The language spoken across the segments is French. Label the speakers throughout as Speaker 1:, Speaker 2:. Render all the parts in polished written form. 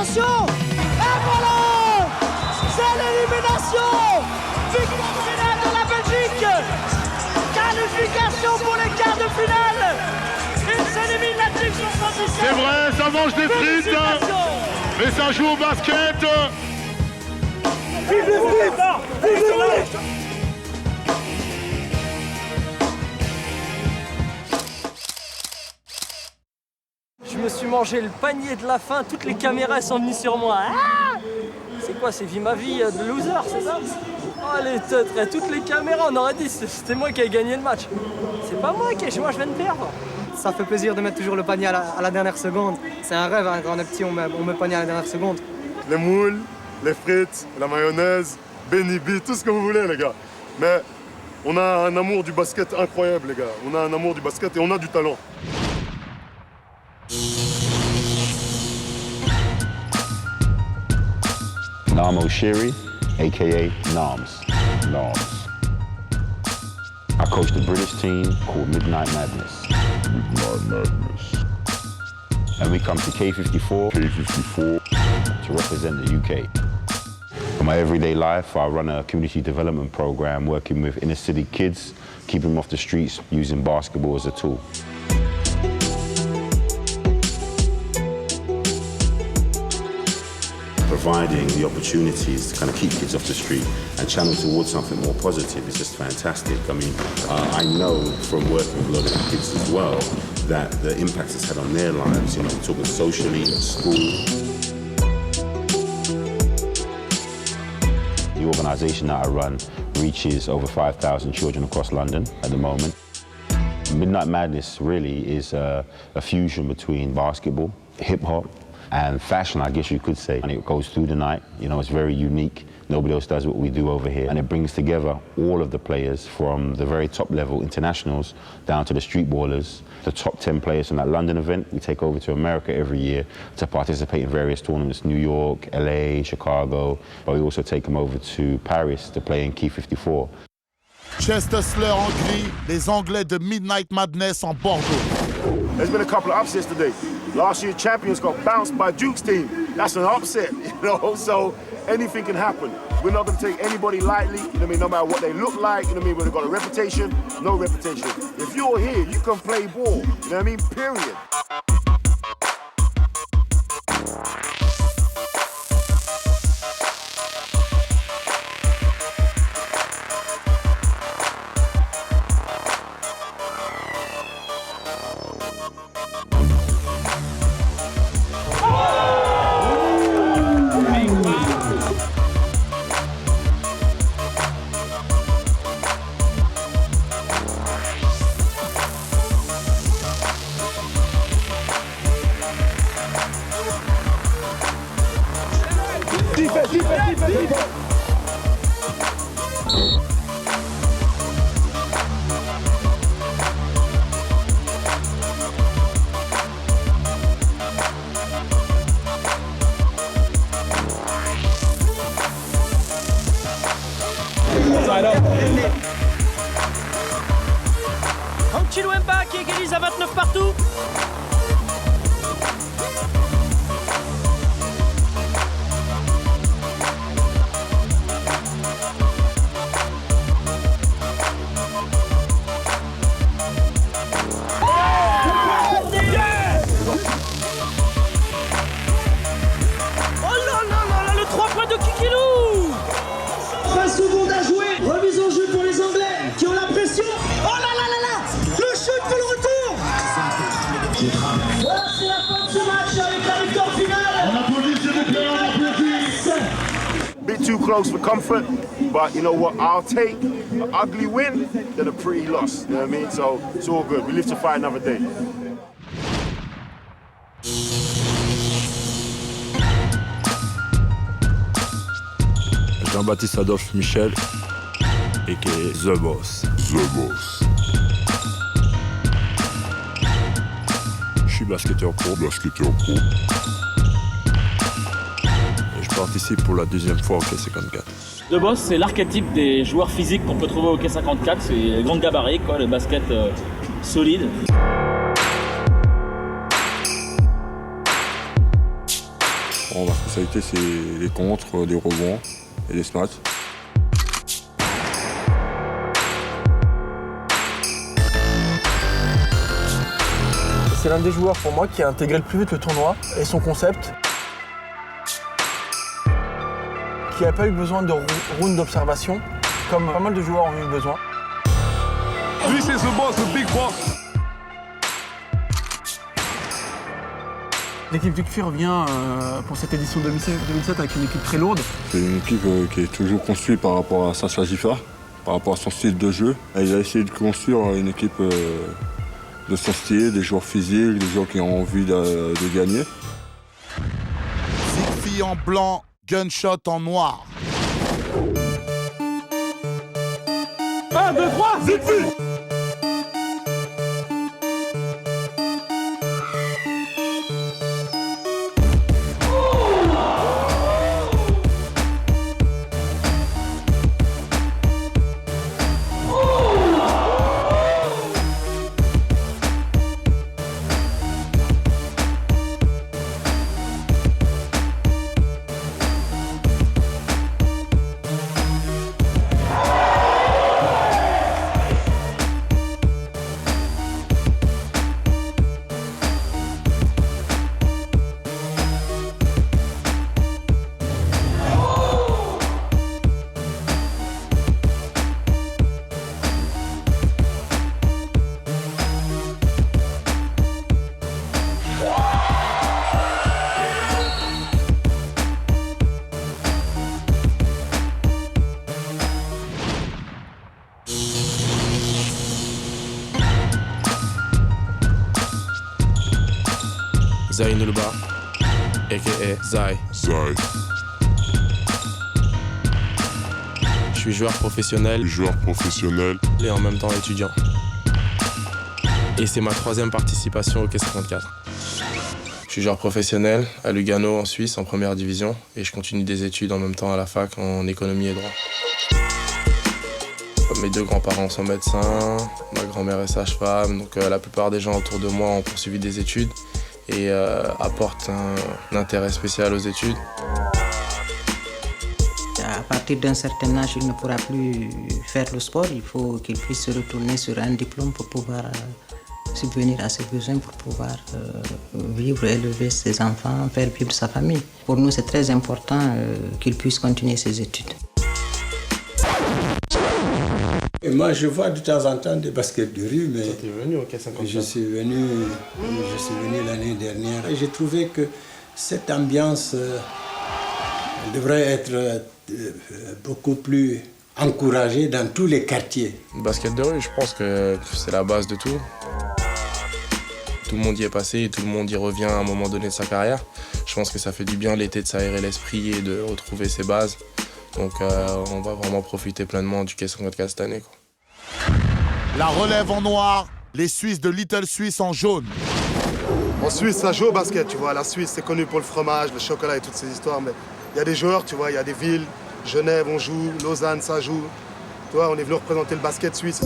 Speaker 1: attention. Et voilà, c'est l'élimination. Victoire finale de la Belgique. Qualification pour les quarts de finale. Ils s'éliminent la team 77.
Speaker 2: C'est vrai, ça mange des frites, mais ça joue au basket.
Speaker 1: Vive les frites. Vive les frites.
Speaker 3: Je me suis mangé le panier de la fin, toutes les caméras sont venues sur moi. Ah, c'est quoi, c'est Vie ma vie de loser, c'est ça? Oh les teutres, toutes les caméras, on aurait dit c'était moi qui ai gagné le match. C'est pas moi qui je viens de perdre.
Speaker 4: Ça fait plaisir de mettre toujours le panier à la dernière seconde. C'est un rêve, hein, quand on est petit, on met le panier à la dernière seconde.
Speaker 2: Les moules, les frites, la mayonnaise, béni-bi, tout ce que vous voulez les gars. Mais on a un amour du basket incroyable les gars. On a un amour du basket et on a du talent.
Speaker 5: Nam Oshiri, aka Nams. I coached a British team called Midnight Madness. And we come to K54 to represent the UK. For my everyday life, I run a community development program working with inner city kids, keeping them off the streets using basketball as a tool. Providing the opportunities to kind of keep kids off the street and channel towards something more positive is just fantastic. I mean, I know from working with a lot of the kids as well that the impact it's had on their lives, you know, talking socially, at school. The organisation that I run reaches over 5,000 children across London at the moment. Midnight Madness really is a fusion between basketball, hip-hop, and fashion, I guess you could say. And it goes through the night, you know, it's very unique. Nobody else does what we do over here. And it brings together all of the players from the very top level internationals down to the street ballers. The top 10 players from that London event, we take over to America every year to participate in various tournaments, New York, LA, Chicago, but we also take them over to Paris to play in Key 54.
Speaker 6: Chester Slur en gris, les Anglais de Midnight Madness en Bordeaux.
Speaker 2: There's been a couple of upsets today. Last year, champions got bounced by Duke's team. That's an upset, you know, so anything can happen. We're not going to take anybody lightly, you know what I mean, no matter what they look like, you know what I mean, whether they've got a reputation, no reputation. If you're here, you can play ball, you know what I mean, period.
Speaker 3: Anquilo Mba qui égalise à 29 partout.
Speaker 1: C'est la fin de ce match avec la victoire finale.
Speaker 2: On applaudit s'il vous plaît, on applaudit.
Speaker 7: Bit too close for comfort, but you know what? I'll take an ugly win than a pretty loss. You know what I mean? So it's all good. We live to fight another day.
Speaker 8: Jean-Baptiste Adolphe Michel, a.k.a. The Boss. The Boss. Je suis basketteur pro. Et je participe pour la deuxième fois au K54.
Speaker 9: The Boss, c'est l'archétype des joueurs physiques qu'on peut trouver au K54. C'est les grands gabarits, quoi, le basket solide.
Speaker 8: En responsabilité, c'est les contres, les rebonds et les smats.
Speaker 10: C'est l'un des joueurs pour moi qui a intégré le plus vite le tournoi et son concept. Qui n'a pas eu besoin de round d'observation, comme pas mal de joueurs ont eu besoin.
Speaker 11: Lui, c'est ce boss, le big boss.
Speaker 10: L'équipe du CFI revient pour cette édition 2007 avec une équipe très lourde.
Speaker 8: C'est une équipe qui est toujours construite par rapport à Sacha Giffard, par rapport à son style de jeu. Et il a essayé de construire une équipe de son style, des joueurs physiques, des joueurs qui ont envie de gagner.
Speaker 6: CFI en blanc, Gunshot en noir.
Speaker 11: 1, 2, 3, CFI!
Speaker 12: Zainulba, a.k.a. Zai. Je suis joueur professionnel et en même temps étudiant. Et c'est ma 3e participation au K54. Je suis joueur professionnel à Lugano en Suisse en première division et je continue des études en même temps à la fac en économie et droit. Mes 2 grands-parents sont médecins, ma grand-mère est sage-femme, donc la plupart des gens autour de moi ont poursuivi des études et apportent un intérêt spécial aux études.
Speaker 13: À partir d'un certain âge, il ne pourra plus faire le sport. Il faut qu'il puisse se retourner sur un diplôme pour pouvoir subvenir à ses besoins, pour pouvoir vivre, élever ses enfants, faire vivre sa famille. Pour nous, c'est très important qu'il puisse continuer ses études.
Speaker 14: Et moi, je vois de temps en temps des baskets de rue, mais
Speaker 12: tu es venu au K54.
Speaker 14: Je suis venu l'année dernière et j'ai trouvé que cette ambiance devrait être beaucoup plus encouragée dans tous les quartiers.
Speaker 12: Le basket de rue, je pense que c'est la base de tout. Tout le monde y est passé et tout le monde y revient à un moment donné de sa carrière. Je pense que ça fait du bien l'été de s'aérer l'esprit et de retrouver ses bases. Donc on va vraiment profiter pleinement du K54 cette année, quoi.
Speaker 6: La relève en noir, les Suisses de Little Suisse en jaune.
Speaker 15: En Suisse, ça joue au basket, tu vois. La Suisse, c'est connu pour le fromage, le chocolat et toutes ces histoires. Mais il y a des joueurs, tu vois, il y a des villes. Genève, on joue. Lausanne, ça joue. Tu vois, on est venu représenter le basket suisse.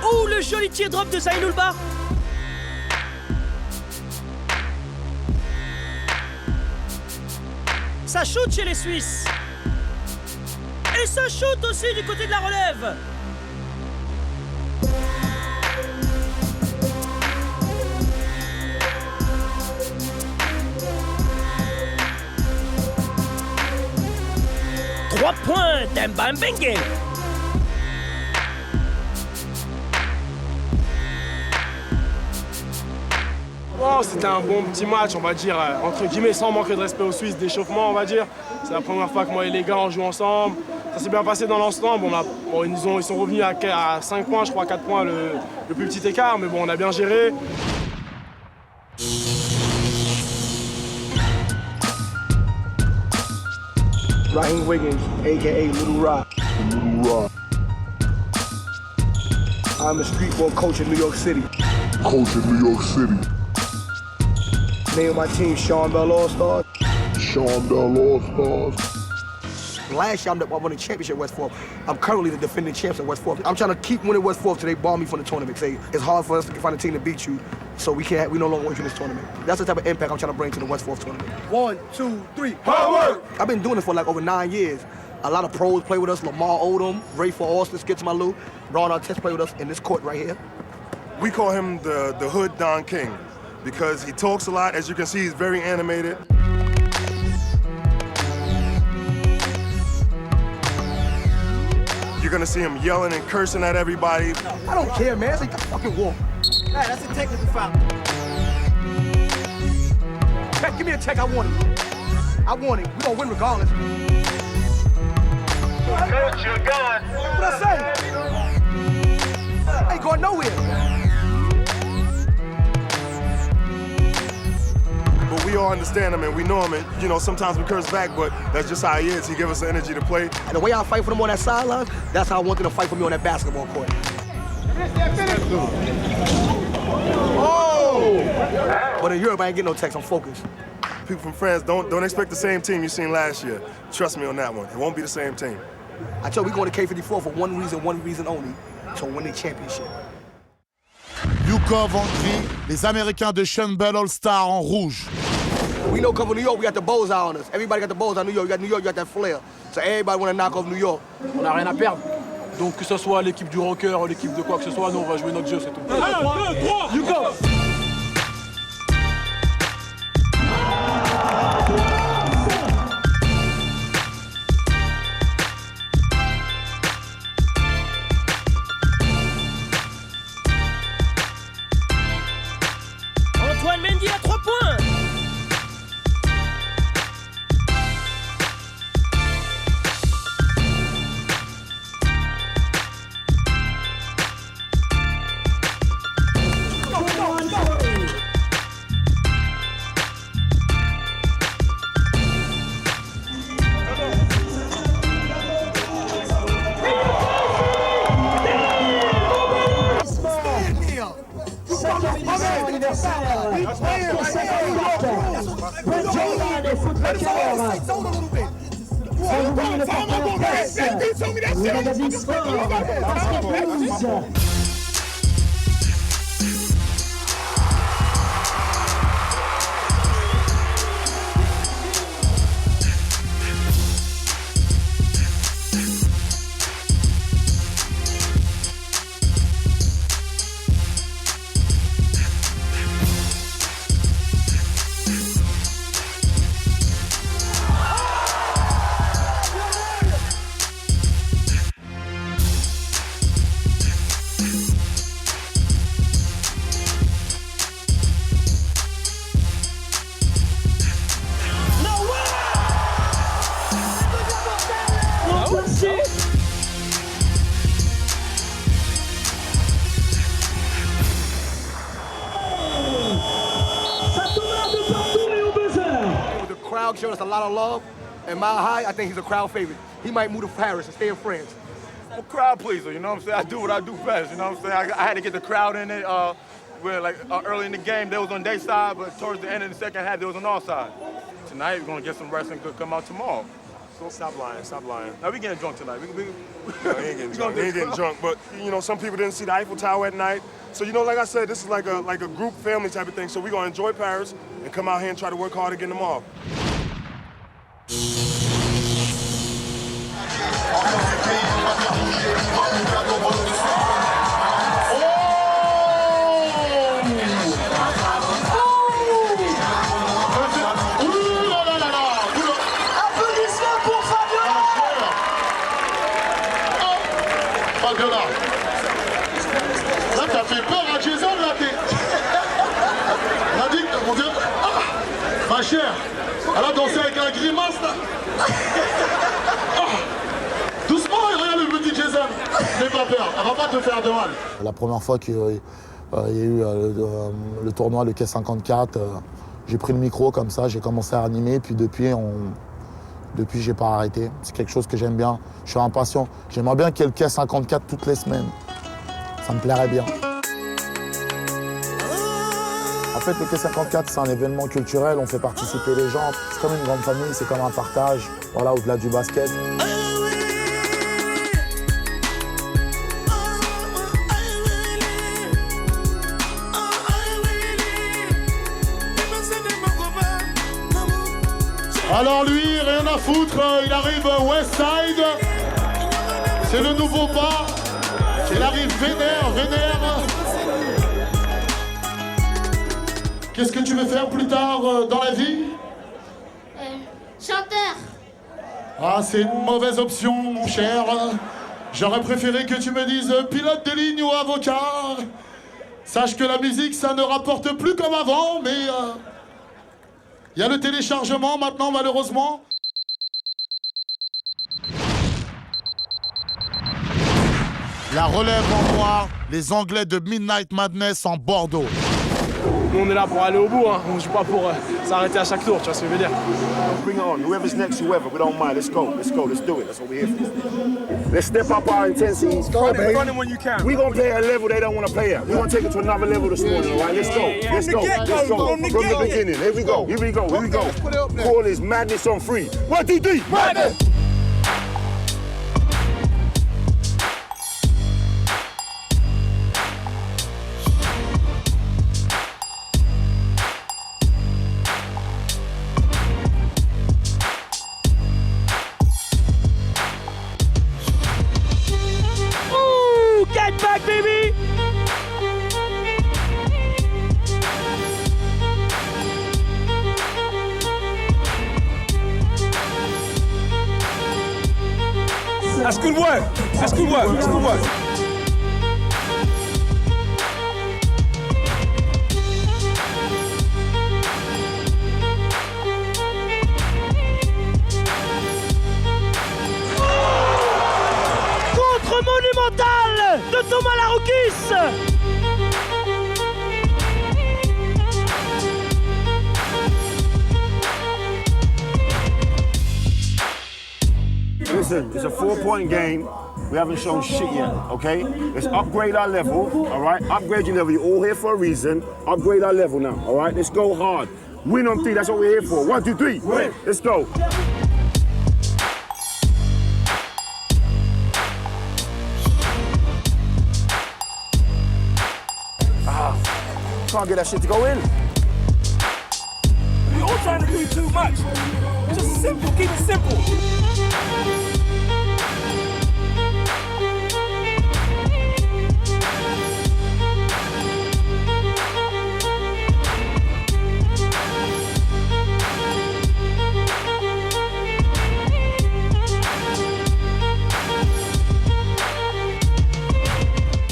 Speaker 1: Oh, le joli teardrop de Zainulba. Ça shoot chez les Suisses. Et ça shoot aussi du côté de la relève. Trois points d'Mbambengue.
Speaker 10: Oh, c'était un bon petit match, on va dire, entre guillemets, sans manquer de respect aux Suisses, d'échauffement, on va dire. C'est la première fois que moi et les gars, on joue ensemble. Ça s'est bien passé dans l'ensemble. Ils sont revenus à 5 points, je crois, 4 points, le plus petit écart. Mais bon, on a bien géré.
Speaker 16: Raheem Wiggins, a.k.a. Little Rock. I'm a streetball coach in New York City. Name of my team, Sean Bell All-Stars. Last year, I won the championship at West Fork. I'm currently the defending champs at West Fork. I'm trying to keep winning West Fork till they bar me from the tournament. Say it's hard for us to find a team to beat you, so we no longer win this tournament. That's the type of impact I'm trying to bring to the West Fork tournament. 1, 2, 3, hard work! I've been doing it for like over 9 years. A lot of pros play with us. Lamar Odom, Ray for Austin, Skitz Malou, Ron Artest play with us in this court right here.
Speaker 7: We call him the Hood Don King because he talks a lot. As you can see, he's very animated. You're gonna see him yelling and cursing at everybody.
Speaker 16: I don't care, man. It's like a fucking war.
Speaker 1: Hey, that's a technical foul.
Speaker 16: Check, give me a check. I want it. I want it. We gonna win regardless.
Speaker 1: Coach, you're gone.
Speaker 16: What I say? I ain't going nowhere.
Speaker 7: But we all understand him and we know him, and you know, sometimes we curse back, but that's just how he is. He gives us the energy to play.
Speaker 16: And the way I fight for them on that sideline, that's how I want them to fight for me on that basketball court. Oh! But in Europe, I ain't getting no text. I'm focused.
Speaker 7: People from France, don't expect the same team you seen last year. Trust me on that one. It won't be the same team.
Speaker 16: I told you we going to K54 for one reason only, to win the championship.
Speaker 6: Yukov en gris, les Américains de Sean Bell All-Star en rouge.
Speaker 16: We know coming from New York, we got the bullseye on us. Everybody got the bullseye on New York. You got New York, you got that flair. So everybody want to knock off New York.
Speaker 10: On n'a rien à perdre. Donc que ce soit l'équipe du Rocker, l'équipe de quoi que ce soit, nous on va jouer notre jeu, c'est tout. 1, 2, 3, you go!
Speaker 1: Antoine Mendy à 3 points.
Speaker 17: Le magazine Sport, Basket News.
Speaker 16: The crowd showed us a lot of love, and Mile High, I think he's a crowd favorite. He might move to Paris and stay in France.
Speaker 18: I'm a crowd pleaser, you know what I'm saying? I do what I do best, you know what I'm saying? I had to get the crowd in it. Early in the game, they was on their side, but towards the end of the second half, they was on our side. Tonight, we're gonna get some rest and come out tomorrow.
Speaker 7: So stop lying, stop lying.
Speaker 18: Now we getting drunk tonight.
Speaker 7: No, he ain't getting drunk. He ain't getting drunk. But you know, some people didn't see the Eiffel Tower at night. So you know, like I said, this is like a group family type of thing. So we're gonna enjoy Paris and come out here and try to work hard again tomorrow.
Speaker 6: Là, t'as fait peur à Jason, là, On a dit que, mon Dieu, ma chère, elle a dansé avec un grimace, là. Doucement, regarde le petit Jason. N'aie pas peur, elle va pas te faire de mal.
Speaker 19: La première fois qu'il y a eu le tournoi, le K54, j'ai pris le micro comme ça, j'ai commencé à animer, puis depuis, j'ai pas arrêté. C'est quelque chose que j'aime bien. Je suis impatient. J'aimerais bien qu'il y ait le K54 toutes les semaines. Ça me plairait bien. En fait, le K54, c'est un événement culturel, on fait participer les gens. C'est comme une grande famille, c'est comme un partage, voilà, au-delà du basket.
Speaker 6: Alors lui, rien à foutre, il arrive Westside. C'est le nouveau pas. Il arrive vénère. Qu'est-ce que tu veux faire plus tard dans la vie?
Speaker 20: Chanteur.
Speaker 6: Ah, c'est une mauvaise option, mon cher. J'aurais préféré que tu me dises pilote de ligne ou avocat. Sache que la musique, ça ne rapporte plus comme avant, mais... il y a le téléchargement maintenant, malheureusement. La relève en noir, les Anglais de Midnight Madness en Bordeaux.
Speaker 10: Nous, on est là pour aller au bout, hein. On ne joue pas pour s'arrêter à chaque tour, tu vois ce que je veux dire.
Speaker 2: Bring it on. Whoever's next, whoever, we don't mind. Let's go. Let's do it. That's what we're here for. Let's step up our intensity.
Speaker 11: Run it when you can.
Speaker 2: We're going to play at a level they don't want to play at. We're going to take it to another level this morning, all right? Let's go. Let's go. From the beginning. Here we go. Call is Madness on 3. 1, 2, 3. Madness!
Speaker 1: Get back, baby!
Speaker 11: That's good work. That's good work. That's good work.
Speaker 1: Monumental de Thomas Laroukis.
Speaker 2: Listen, it's a 4-point game. We haven't shown shit yet, okay? Let's upgrade our level, all right? Upgrade your level. You're all here for a reason. Upgrade our level now, all right? Let's go hard. Win on 3, that's what we're here for. 1, 2, 3, win. Let's go. Can't get that shit to go in.
Speaker 11: You're all trying to do too much. Just simple, keep it simple.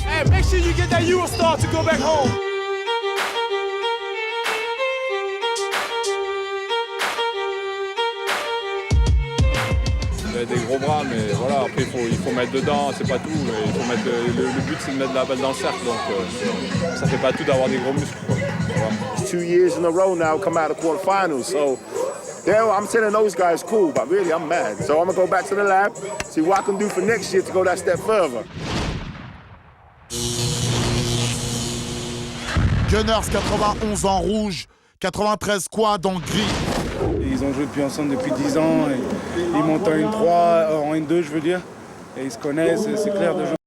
Speaker 11: Hey, make sure you get that Eurostar to go back home.
Speaker 8: Des gros bras, mais voilà, après il faut mettre dedans, c'est pas tout. Il faut mettre, le but c'est de mettre la balle dans le cercle, donc ça fait pas tout d'avoir des gros muscles. Voilà.
Speaker 2: 2 years in a row now, come out of quarterfinals, so I'm telling those guys cool, but really I'm mad. So I'm gonna go back to the lab, see what I can do for next year to go that step further.
Speaker 6: Gunners 91 en rouge, 93 quad en gris.
Speaker 21: Ils ont joué ensemble depuis 10 ans. Et ils montent en N3, en N2 je veux dire. Et ils se connaissent, c'est clair déjà.